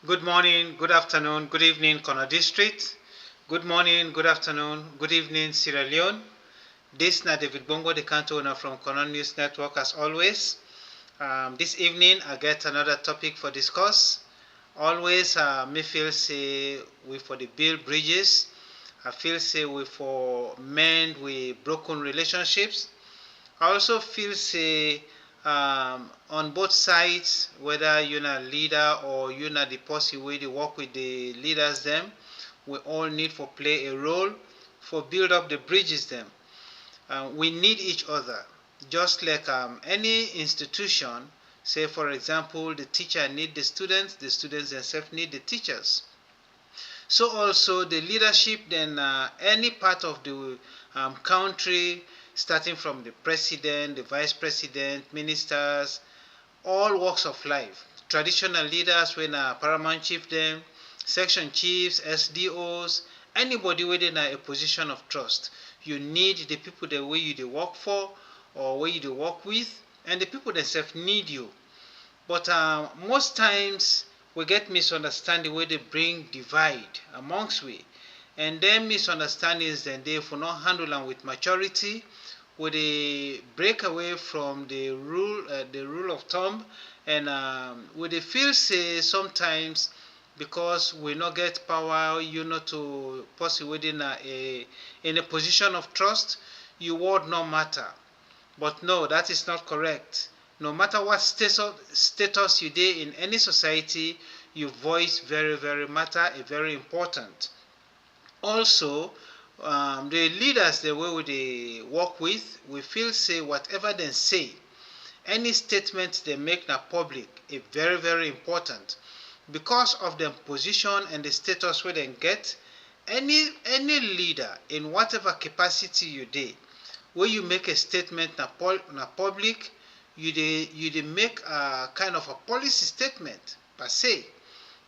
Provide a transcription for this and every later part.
Good morning, good afternoon, good evening, Kono District. Good morning, good afternoon, good evening, Sierra Leone. This is David Bongo, the country owner from Kono News Network, as always. This evening, I get another topic for discuss. Always, me feel say we for the build bridges. I feel say we for mend with broken relationships. I also feel say on both sides, whether you're a leader or you're not the person where they work with the leaders them, we all need for play a role for build up the bridges them. We need each other. Just like any institution, say for example, the teacher need the students themselves need the teachers. So also the leadership, then any part of the country, starting from the president, the vice president, ministers, all walks of life. Traditional leaders, when paramount chiefdom, section chiefs, SDOs, anybody within a position of trust. You need the people the way you work for or where you work with, and the people themselves need you. But most times we get misunderstanding where they bring divide amongst we. And then misunderstandings then they for not handle them with maturity, where they break away from the rule of thumb, and where they feel say sometimes because we not get power, to person within in a position of trust, your word no matter. But no, that is not correct. No matter what status you dey in any society, your voice very matter, a very important. Also, the leaders the way we dey work with, we feel say whatever they say, any statement they make na public, a very important. Because of the position and the status where they get, any leader in whatever capacity you dey, where you make a statement na public, you dey make a kind of a policy statement per se,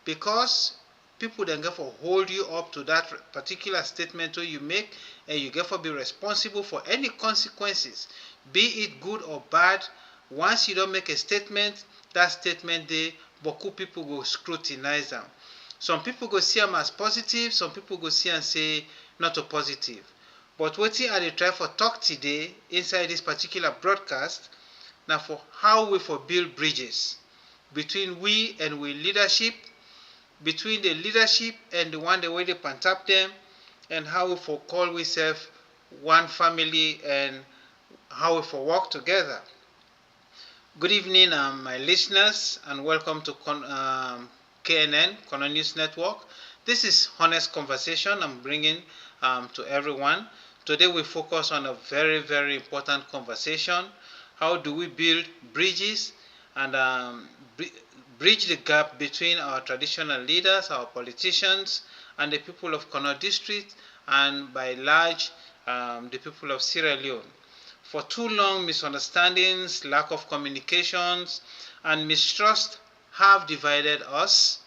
because people then get for hold you up to that particular statement wey you make, and you get for be responsible for any consequences, be it good or bad. Once you don't make a statement, that statement dey boku people go scrutinize them. Some people go see them as positive, some people go see and say not a positive. But wetin I dey try for talk today inside this particular broadcast na for how we for build bridges between we and we leadership, between the leadership and the one the way they pantap them, and how we for call we self one family, and how we for work together. Good evening, my listeners, and welcome to KNN, Kono News Network. This is Honest Conversation I'm bringing to everyone. Today we focus on a very important conversation. How do we build bridges and bridge the gap between our traditional leaders, our politicians, and the people of Kono District, and by large, the people of Sierra Leone. For too long, misunderstandings, lack of communications, and mistrust have divided us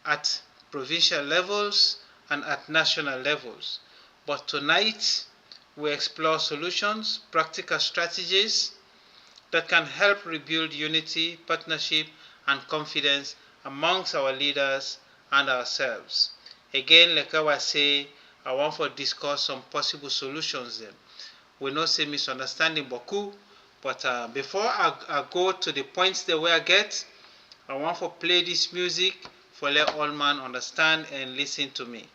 at provincial levels and at national levels. But tonight, we explore solutions, practical strategies that can help rebuild unity, partnership, and confidence amongst our leaders and ourselves. Again, like I was saying, I want to discuss some possible solutions then. We know say misunderstanding boku, but before I go to the points that we get, I want to play this music for let all man understand and listen to me.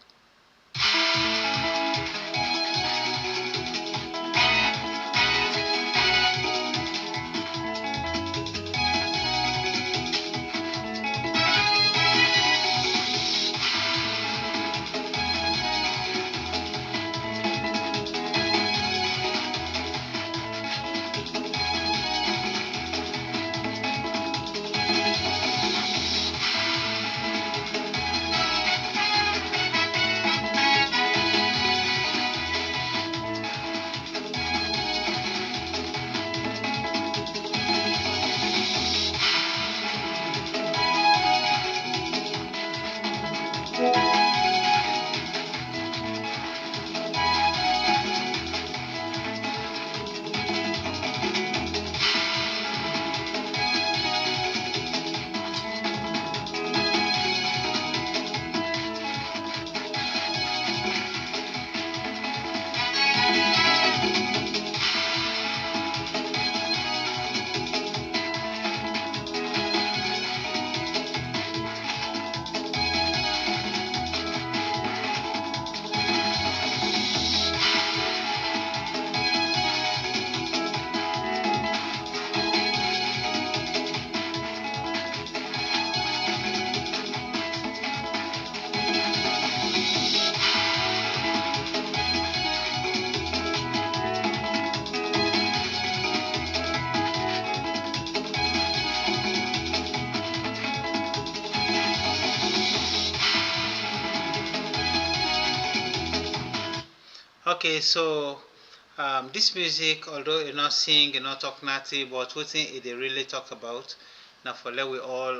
Okay, so this music, although you not sing, you not talk nothing, but what thing it they really talk about. Now for let we all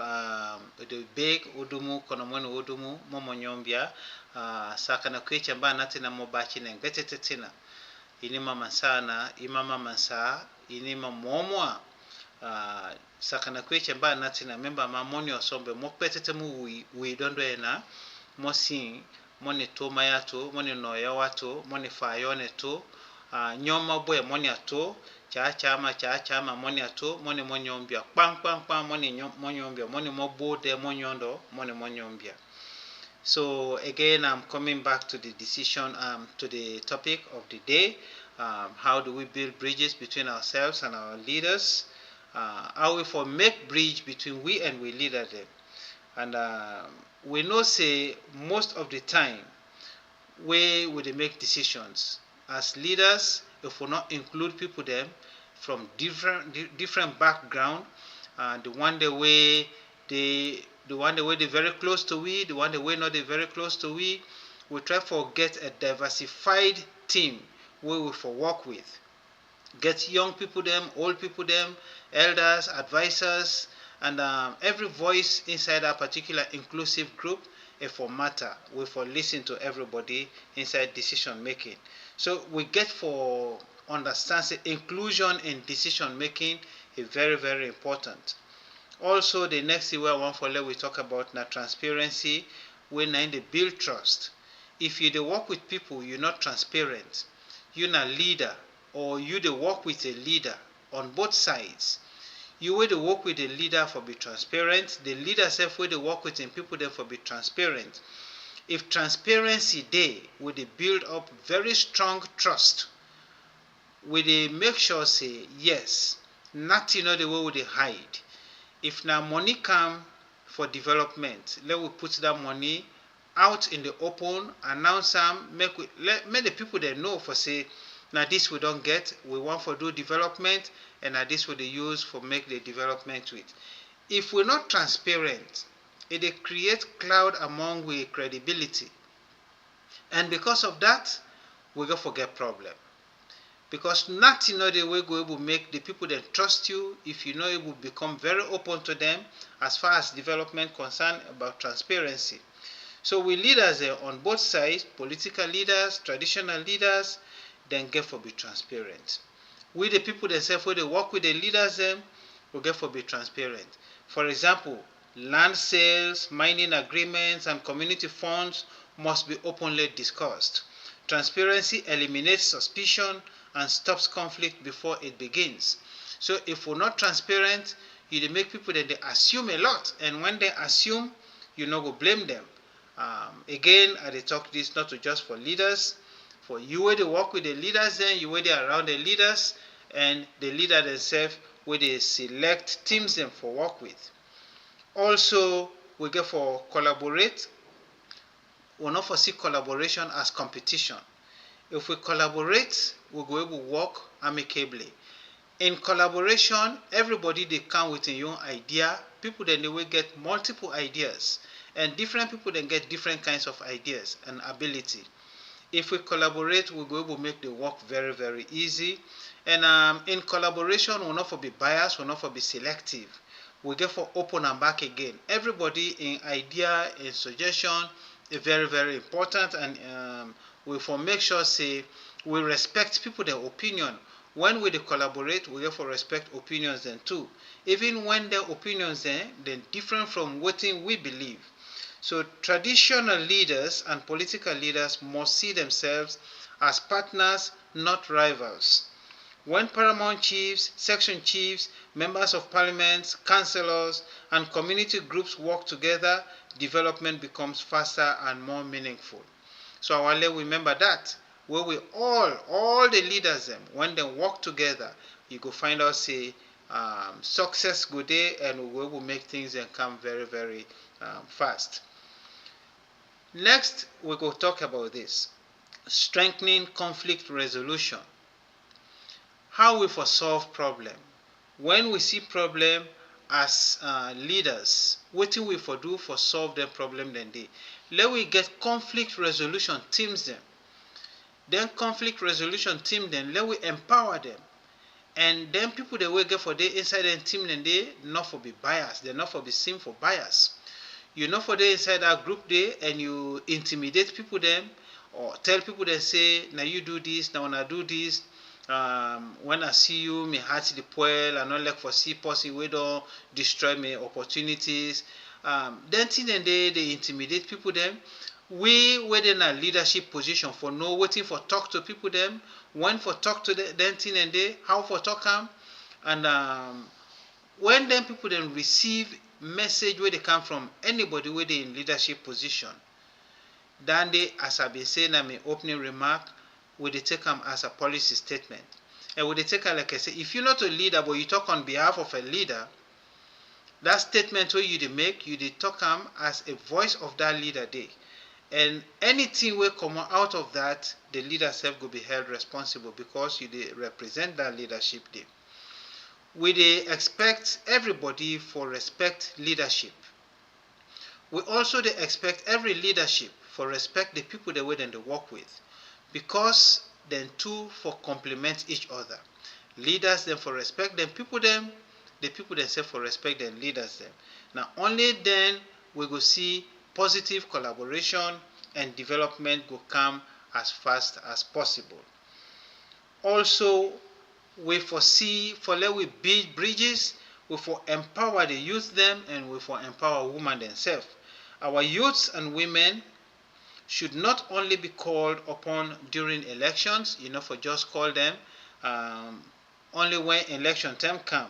the big udumu konomoni udumu momo nyombia sakana kwecha mba nati na mobachi na ngete tetina ini mama sana imama mansa ini mamomwa sakana kwecha mba nati na memba mamoni osombe mokpetete mu we dondo ena mosin moni to mayato moni no yawato moni fayone to nyoma boy moni ato cha chama moni ato moni monyombia pam moni monyombia moni mobode monyondo moni monyombia. So again, I'm coming back to the decision to the topic of the day. How do we build bridges between ourselves and our leaders? How we for make bridge between we and we leader them? And we know say most of the time we would make decisions as leaders if we not include people them from different background, the one the way they very close to we, the one the way not they very close to we try for get a diversified team where we for work with. Get young people them, old people them, elders, advisors, and every voice inside a particular inclusive group for matter. We for listen to everybody inside decision making. So we get for understand say inclusion in decision making is very important. Also the next thing I want for let we talk about na transparency when they build trust. If you dey work with people you're not transparent, you're not leader or you dey work with a leader on both sides. You will work with the leader for be transparent, the leader self will work with people then for be transparent. If transparency day will they build up very strong trust, will they make sure say yes, nothing the way will they hide. If now money come for development, let we put that money out in the open, announce them, make the people they know for say now this we don't get, we want for do development, and now this we they use for make the development with. If we're not transparent, it create cloud among we credibility, and because of that, we go forget problem. Because nothing the way go able make the people that trust you if you know it will become very open to them as far as development concerned about transparency. So we leaders on both sides, political leaders, traditional leaders, then get for be transparent. We the people themselves where they work with the leaders will get for be transparent. For example, land sales, mining agreements, and community funds must be openly discussed. Transparency eliminates suspicion and stops conflict before it begins. So if we're not transparent, you make people that they assume a lot, and when they assume, you not go blame them. Again, I talk this not to just for leaders, for you where they work with the leaders, then you where they around the leaders, and the leader themselves where they select teams them for work with. Also, we get for collaborate. We not foresee collaboration as competition. If we collaborate, we go able to work amicably. In collaboration, everybody they come with your own idea. People then they will get multiple ideas, and different people then get different kinds of ideas and ability. If we collaborate, we go able to make the work very easy. And in collaboration, we'll not for be biased, we'll not for be selective. We get for open and back again. Everybody in idea, in suggestion is very important, and we for make sure say we respect people their opinion. When we collaborate, we therefore respect opinions then too. Even when their opinions then different from what we believe. So traditional leaders and political leaders must see themselves as partners, not rivals. When paramount chiefs, section chiefs, members of parliament, councillors, and community groups work together, development becomes faster and more meaningful. So I will remember that where we all the leaders them when they work together, you go find out say success go there, and we will make things and come very fast. Next, we go talk about this strengthening conflict resolution. How we for solve problem. When we see problem as leaders, what do we for do for solve the problem then they? Let we get conflict resolution teams them. Then conflict resolution team, then let we empower them. And then people they will get for the inside the team, and they not for be biased, they not for be seen for bias. You know for the inside that group there, and you intimidate people them, or tell people they say now you do this, now when I do this, when I see you, me heart the poil, and not like for see person we don't destroy me opportunities. Then thing and they intimidate people them. We were in a leadership position for no waiting for talk to people them, when for talk to them thing and they how for talk them, and when them people then receive message where they come from anybody where they in leadership position, then they, as I been saying in my opening remark, would they take them as a policy statement. And would they take it like I say, if you're not a leader but you talk on behalf of a leader, that statement where you make, you talk them as a voice of that leader day. And anything will come out of that, the leader self will be held responsible because you represent that leadership day. We expect everybody for respect leadership. We also expect every leadership for respect the people they will then they work with, because then two for complement each other. Leaders then for respect them people them, the people themselves for respect them leaders them. Now only then we will see positive collaboration and development will come as fast as possible. Also, we foresee for let we build bridges, we for empower the youth them, and we for empower women themselves. Our youths and women should not only be called upon during elections, for just call them only when election time come.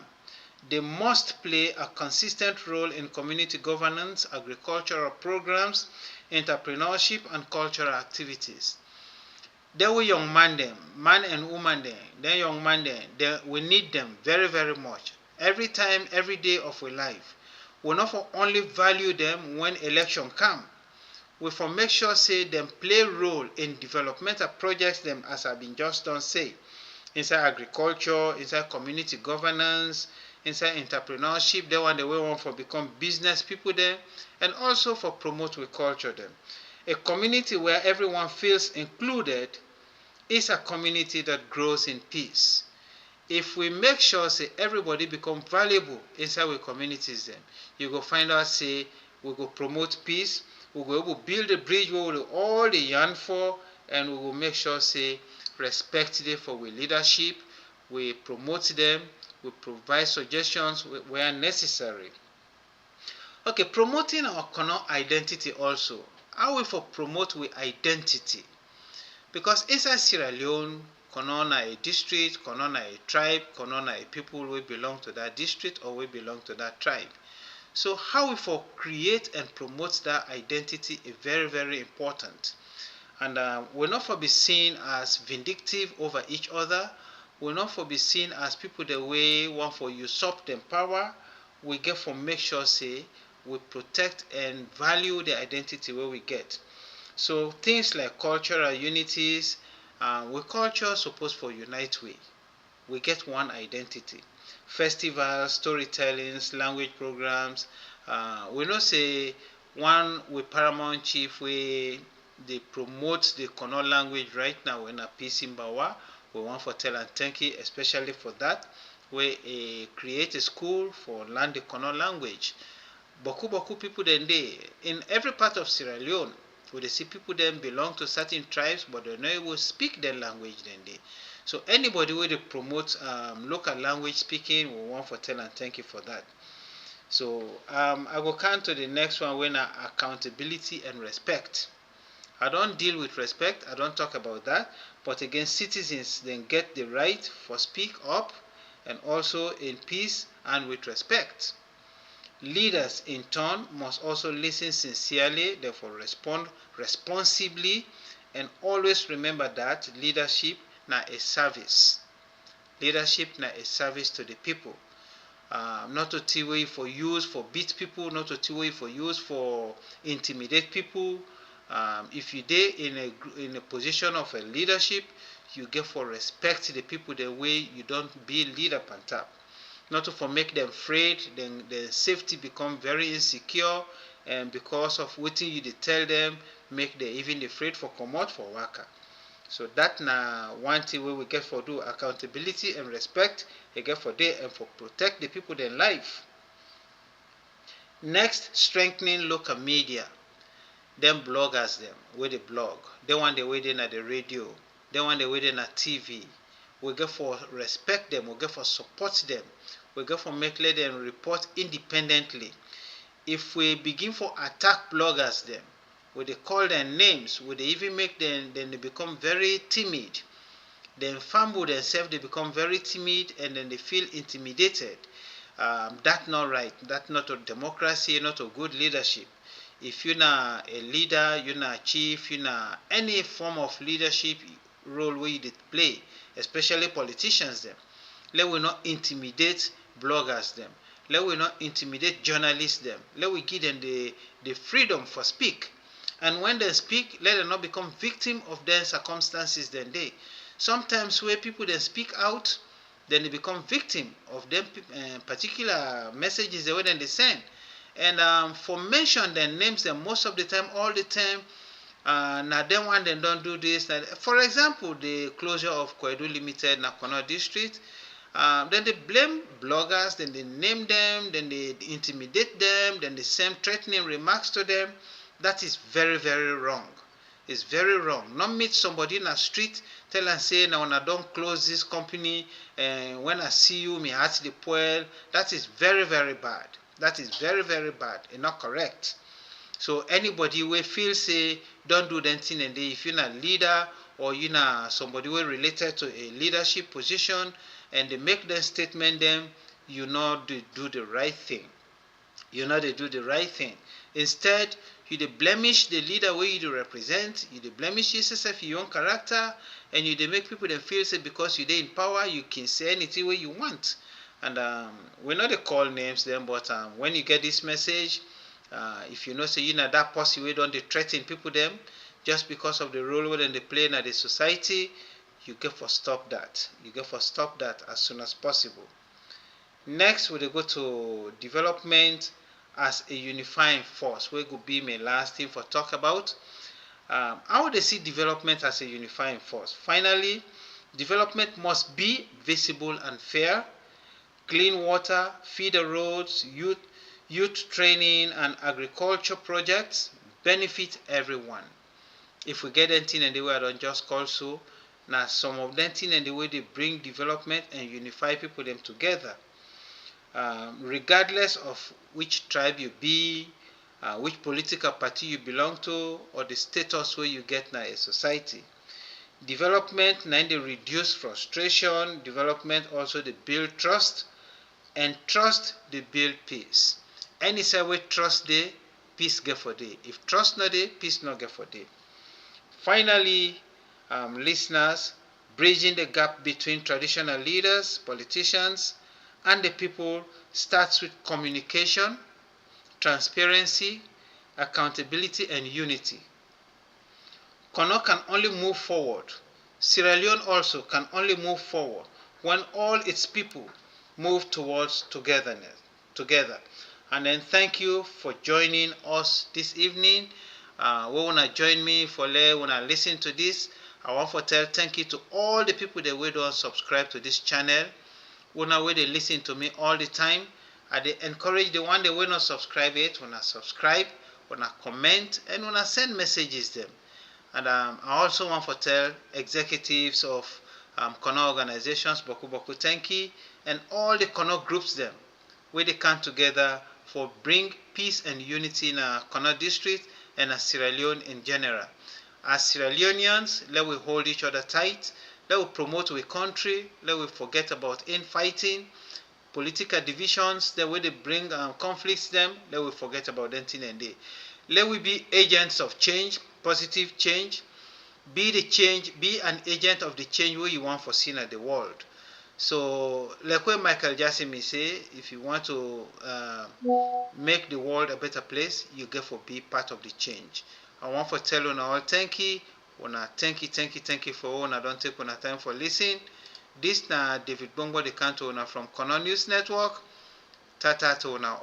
They must play a consistent role in community governance, agricultural programs, entrepreneurship, and cultural activities. Then we young man them, man and woman them, then young man them, we need them very, very much. Every time, every day of our life. We not for only value them when election come. We for make sure say them play role in developmental projects them, as I've been just done say, inside agriculture, inside community governance, inside entrepreneurship. They want the way one for become business people there, and also for promote with culture them. A community where everyone feels included is a community that grows in peace. If we make sure say everybody become valuable inside our communities, then you go find out say we go promote peace, we go able build a bridge where we all the yearn for, and we will make sure say respect them for our leadership, we promote them, we provide suggestions where necessary. Okay, promoting our Kono identity also. How we for promote we identity? Because inside Sierra Leone, Kono na a district, Kono na a tribe, Kono na a people we belong to that district or we belong to that tribe. So how we for create and promote that identity is very, very important. And we're not for be seen as vindictive over each other. We're not for be seen as people the way want for usurp them power. We get for make sure say we protect and value the identity where we get. So things like cultural unities, we culture supposed for unite we get one identity. Festivals, storytellings, language programs. We know say one with Paramount Chief we they promote the Kono language right now in a peace in Bawa. We want for tell and thank you especially for that. We create a school for learn the Kono language. Boku people then they in every part of Sierra Leone, where they see people then belong to certain tribes, but they know will speak their language then they. So anybody where they promote local language speaking, we want for tell and thank you for that. So I will come to the next one when accountability and respect. I don't deal with respect, I don't talk about that, but again citizens then get the right for speak up and also in peace and with respect. Leaders in turn must also listen sincerely, therefore respond responsibly, and always remember that leadership na a service. Leadership na a service to the people. Not to TWA for use for beat people, not to TWA for use for intimidate people. If you dey in a position of a leadership, you get for respect the people the way you don't be leader on top. Not to for make them afraid, then the safety become very insecure, and because of what you tell them, make them even afraid for come out for worker. So that na one thing we get for do accountability and respect. We get for there and for protect the people their life. Next, strengthening local media. Them bloggers them where they blog. They want the way they na the radio. They want the way they na TV. We get for respect them. We get for support them. We get for make let them report independently. If we begin for attack bloggers them, we they call them names, we they even make them then they become very timid. Then fumble themselves, they become very timid and then they feel intimidated. That's not right. That's not a democracy, not a good leadership. If you're not a leader, you're not a chief, you're not any form of leadership role where you did play, especially politicians them. Let we not intimidate bloggers them. Let we not intimidate journalists them. Let we give them the freedom for speak. And when they speak, let them not become victim of their circumstances then they. Sometimes where people then speak out, then they become victim of them particular messages the way then they send. And for mention their names them most of the time, all the time, now them one they don't do this. For example, the closure of Kwedu Limited in Nakono district. Then they blame bloggers, then they name them, then they intimidate them, then they send threatening remarks to them. That is very, very wrong. It's very wrong. Not meet somebody in a street, tell and say, now when I don't close this company, and when I see you, me heart the poil. That is very, very bad. That is very, very bad and not correct. So anybody will feel say, don't do that thing, and if you're not a leader or you're not somebody who related to a leadership position, and they make that statement, then you know they do the right thing. You know they do the right thing. Instead, you they blemish the leader where you represent, you they blemish yourself, your own character, and you they make people then feel say because you they in power, you can say anything where you want. And we're not to call names then, but when you get this message, if you know say you know that person we don't they threaten people them just because of the role that they play in the society, you get for stop that. You get for stop that as soon as possible. Next, we go to development as a unifying force. We could be my last thing for talk about. How they see development as a unifying force. Finally, development must be visible and fair. Clean water, feeder roads, youth training, and agriculture projects benefit everyone. If we get anything and the way I don't just call so. Now, some of them things and the way they bring development and unify people them together. Regardless of which tribe you be, which political party you belong to, or the status where you get now a society. Development now they reduce frustration. Development also they build trust, and trust they build peace. Any say way trust day, peace get for day. If trust not day, peace not get for day. Finally, listeners, bridging the gap between traditional leaders, politicians, and the people starts with communication, transparency, accountability, and unity. Kono can only move forward. Sierra Leone also can only move forward when all its people move towards togetherness. Together. And then thank you for joining us this evening. We wanna join me for wanna listen to this. I want to tell thank you to all the people that will don't subscribe to this channel. Wanna way they listen to me all the time. I encourage the one that will not subscribe yet, wanna subscribe, wanna comment, and wanna send messages them. And I also want to tell executives of Kono organizations, Boku Boku Tenki, and all the Kono groups them, where they come together for bring peace and unity in Kono district and Sierra Leone in general. As Sierra Leoneans, let we hold each other tight. Let we promote our country. Let we forget about infighting, political divisions, the way they bring conflicts them. Let we forget about them thing and day. Let we be agents of change, positive change. Be the change, be an agent of the change where you want for seeing at the world. So, like what Michael Jackson may say, if you want to make the world a better place, you get to be part of the change. I want to tell you all thank you. Thank you for all. I don't take on time for listening. This na David Bongo the Canto from Kono News Network. Tata to all.